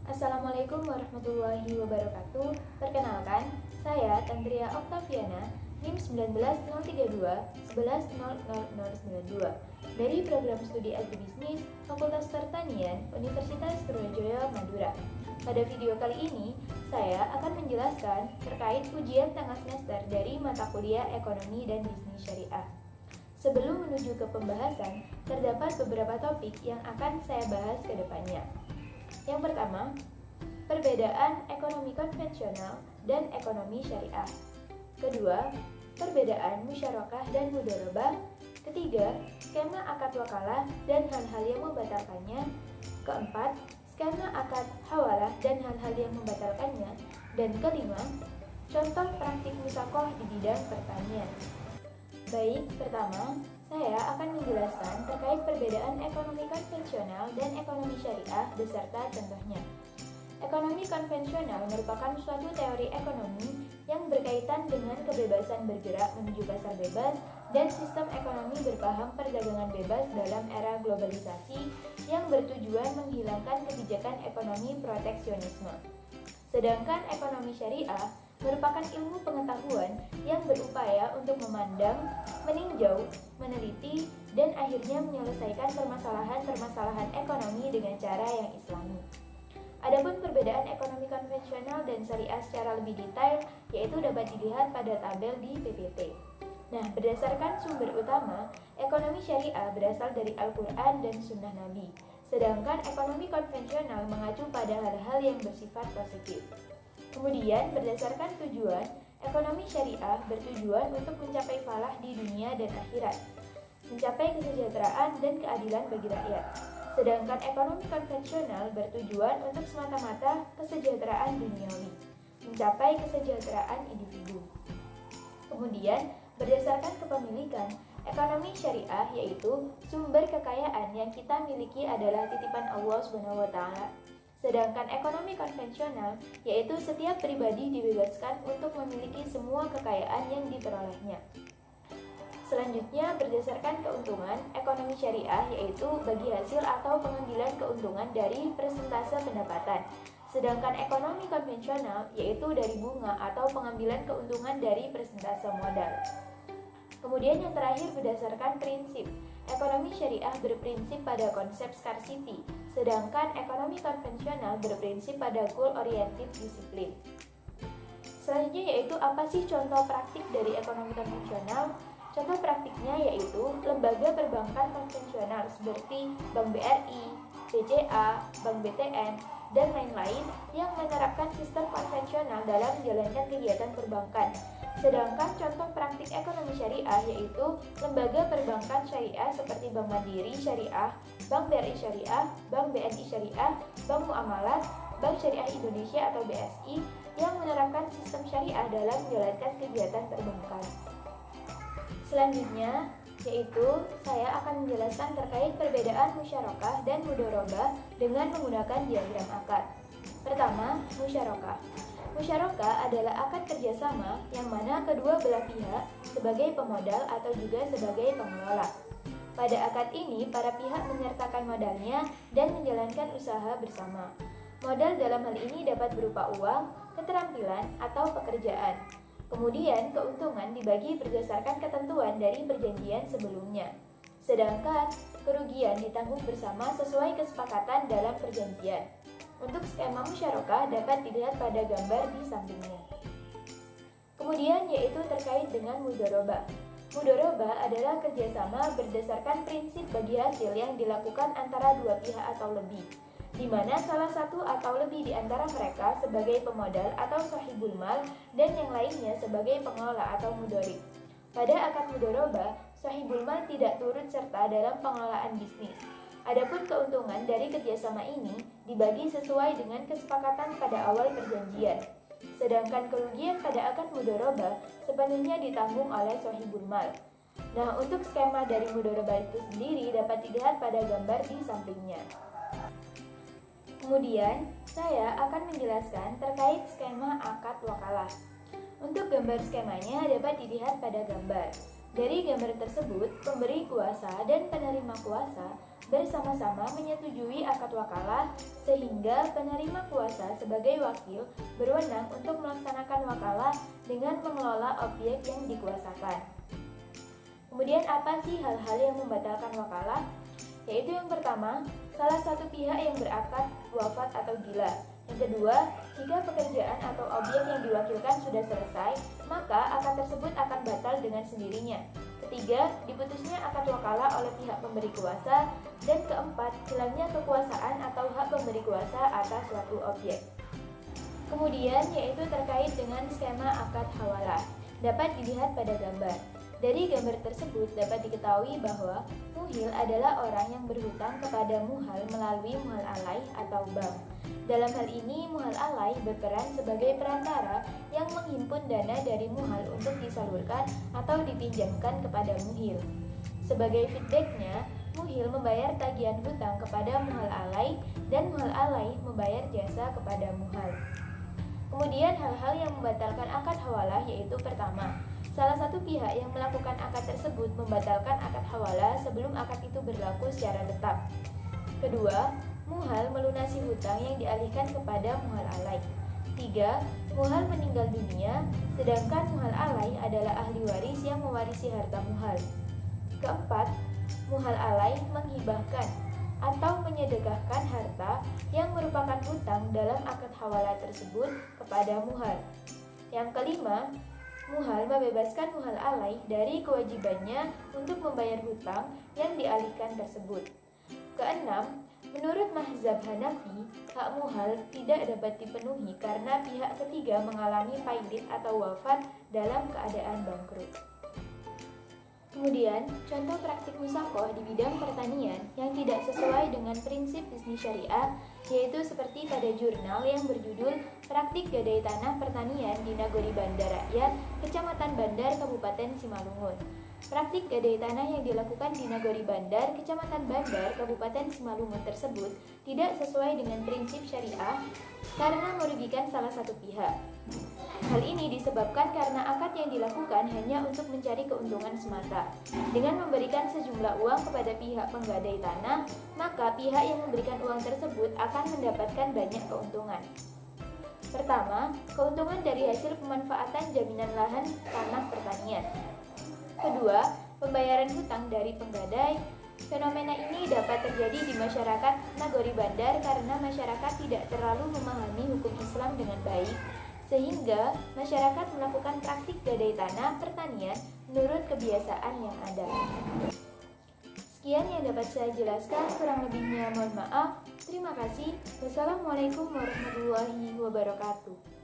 Assalamualaikum warahmatullahi wabarakatuh. Perkenalkan, saya Tantria Oktaviana, NIM 19032 110092 dari Program Studi Agribisnis Fakultas Pertanian Universitas Trunojoyo Madura. Pada video kali ini, saya akan menjelaskan terkait ujian tengah semester dari mata kuliah Ekonomi dan Bisnis Syariah. Sebelum menuju ke pembahasan, terdapat beberapa topik yang akan saya bahas ke depannya. Yang pertama, perbedaan ekonomi konvensional dan ekonomi syariah. Kedua, perbedaan musyarakah dan mudharabah. Ketiga, skema akad wakalah dan hal-hal yang membatalkannya. Keempat, skema akad hawalah dan hal-hal yang membatalkannya. Dan kelima, contoh praktik musakoh di bidang pertanian. Baik, pertama, saya akan menjelaskan terkait perbedaan ekonomi konvensional dan ekonomi syariah beserta contohnya. Ekonomi konvensional merupakan suatu teori ekonomi yang berkaitan dengan kebebasan bergerak menuju pasar bebas dan sistem ekonomi berpaham perdagangan bebas dalam era globalisasi yang bertujuan menghilangkan kebijakan ekonomi proteksionisme. Sedangkan ekonomi syariah merupakan ilmu pengetahuan yang berupaya untuk memandang, meninjau, meneliti, dan akhirnya menyelesaikan permasalahan-permasalahan ekonomi dengan cara yang islami. Adapun perbedaan ekonomi konvensional dan syariah secara lebih detail yaitu dapat dilihat pada tabel di PPT. Nah, berdasarkan sumber utama, ekonomi syariah berasal dari Al-Quran dan Sunnah Nabi, sedangkan ekonomi konvensional mengacu pada hal-hal yang bersifat positif. Kemudian, berdasarkan tujuan, ekonomi syariah bertujuan untuk mencapai falah di dunia dan akhirat, mencapai kesejahteraan dan keadilan bagi rakyat. Sedangkan ekonomi konvensional bertujuan untuk semata-mata kesejahteraan duniawi, mencapai kesejahteraan individu. Kemudian, berdasarkan kepemilikan, ekonomi syariah yaitu sumber kekayaan yang kita miliki adalah titipan Allah SWT. Sedangkan ekonomi konvensional yaitu setiap pribadi dibebaskan untuk memiliki semua kekayaan yang diperolehnya. Selanjutnya, berdasarkan keuntungan, ekonomi syariah yaitu bagi hasil atau pengambilan keuntungan dari persentase pendapatan. Sedangkan ekonomi konvensional yaitu dari bunga atau pengambilan keuntungan dari persentase modal. Kemudian yang terakhir berdasarkan prinsip. Ekonomi syariah berprinsip pada konsep scarcity, sedangkan ekonomi konvensional berprinsip pada goal-oriented disiplin. Selanjutnya yaitu apa sih contoh praktik dari ekonomi konvensional? Contoh praktiknya yaitu lembaga perbankan konvensional seperti Bank BRI, BCA, Bank BTN, dan lain-lain yang menerapkan sistem konvensional dalam menjalankan kegiatan perbankan. Sedangkan contoh praktik ekonomi syariah yaitu lembaga perbankan syariah seperti Bank Mandiri Syariah, Bank BRI Syariah, Bank BNI Syariah, Bank Muamalat, Bank Syariah Indonesia atau BSI yang menerapkan sistem syariah dalam menjalankan kegiatan perbankan. Selanjutnya, yaitu saya akan menjelaskan terkait perbedaan musyarakah dan mudharabah dengan menggunakan diagram akad. Pertama, musyarakah. Musyarakah adalah akad kerjasama yang mana kedua belah pihak sebagai pemodal atau juga sebagai pengelola. Pada akad ini, para pihak menyertakan modalnya dan menjalankan usaha bersama. Modal dalam hal ini dapat berupa uang, keterampilan, atau pekerjaan. Kemudian, keuntungan dibagi berdasarkan ketentuan dari perjanjian sebelumnya. Sedangkan, kerugian ditanggung bersama sesuai kesepakatan dalam perjanjian. Untuk skema musyarakah dapat dilihat pada gambar di sampingnya. Kemudian yaitu terkait dengan mudharabah. Mudharabah adalah kerjasama berdasarkan prinsip bagi hasil yang dilakukan antara dua pihak atau lebih, di mana salah satu atau lebih di antara mereka sebagai pemodal atau sahibul mal dan yang lainnya sebagai pengelola atau mudharib. Pada akad mudharabah, sahibul mal tidak turut serta dalam pengelolaan bisnis. Adapun keuntungan dari kerjasama ini dibagi sesuai dengan kesepakatan pada awal perjanjian. Sedangkan kerugian pada akad mudharabah sepenuhnya ditanggung oleh sahibul mal. Nah, untuk skema dari mudharabah itu sendiri dapat dilihat pada gambar di sampingnya. Kemudian, saya akan menjelaskan terkait skema akad wakalah. Untuk gambar skemanya dapat dilihat pada gambar. Dari gambar tersebut, pemberi kuasa dan penerima kuasa bersama-sama menyetujui akad wakalah sehingga penerima kuasa sebagai wakil berwenang untuk melaksanakan wakalah dengan mengelola objek yang dikuasakan. Kemudian apa sih hal-hal yang membatalkan wakalah? Yaitu yang pertama, salah satu pihak yang berakad wafat atau gila. Yang kedua, jika pekerjaan atau objek yang diwakilkan sudah selesai, maka akad tersebut akan batal dengan sendirinya. Ketiga, diputusnya akad wakalah oleh pihak pemberi kuasa. Dan keempat, hilangnya kekuasaan atau hak pemberi kuasa atas suatu objek. Kemudian, yaitu terkait dengan skema akad hawalah. Dapat dilihat pada gambar. Dari gambar tersebut dapat diketahui bahwa muhil adalah orang yang berhutang kepada muhal melalui muhal alai atau bank. Dalam hal ini, muhal alai berperan sebagai perantara yang menghimpun dana dari muhal untuk disalurkan atau dipinjamkan kepada muhil. Sebagai feedbacknya, muhil membayar tagihan hutang kepada muhal alai dan muhal alai membayar jasa kepada muhal. Kemudian hal-hal yang membatalkan akad hawalah yaitu pertama, salah satu pihak yang melakukan akad tersebut membatalkan akad hawalah sebelum akad itu berlaku secara tetap. Kedua, muhal melunasi hutang yang dialihkan kepada muhal alai. Tiga, muhal meninggal dunia, sedangkan muhal alai adalah ahli waris yang mewarisi harta muhal. Keempat, muhal alai menghibahkan atau menyedekahkan harta yang merupakan hutang dalam akad hawalah tersebut kepada muhal. Yang kelima, muhal membebaskan muhal alai dari kewajibannya untuk membayar hutang yang dialihkan tersebut. Keenam, menurut mazhab Hanafi, hak muhal tidak dapat dipenuhi karena pihak ketiga mengalami pailit atau wafat dalam keadaan bangkrut. Kemudian, contoh praktik musyakoh di bidang pertanian yang tidak sesuai dengan prinsip bisnis syariah, yaitu seperti pada jurnal yang berjudul Praktik Gadai Tanah Pertanian di Nagori Bandar Rakyat, Kecamatan Bandar, Kabupaten Simalungun. Praktik gadai tanah yang dilakukan di Nagori Bandar, Kecamatan Bandar, Kabupaten Simalungun tersebut tidak sesuai dengan prinsip syariah karena merugikan salah satu pihak. Hal ini disebabkan karena akad yang dilakukan hanya untuk mencari keuntungan semata. Dengan memberikan sejumlah uang kepada pihak penggadai tanah, maka pihak yang memberikan uang tersebut akan mendapatkan banyak keuntungan. Pertama, keuntungan dari hasil pemanfaatan jaminan lahan tanah pertanian. Kedua, pembayaran hutang dari penggadai. Fenomena ini dapat terjadi di masyarakat Nagori Bandar karena masyarakat tidak terlalu memahami hukum Islam dengan baik, sehingga masyarakat melakukan praktik gadai tanah pertanian menurut kebiasaan yang ada. Sekian yang dapat saya jelaskan, kurang lebihnya mohon maaf. Terima kasih. Wassalamualaikum warahmatullahi wabarakatuh.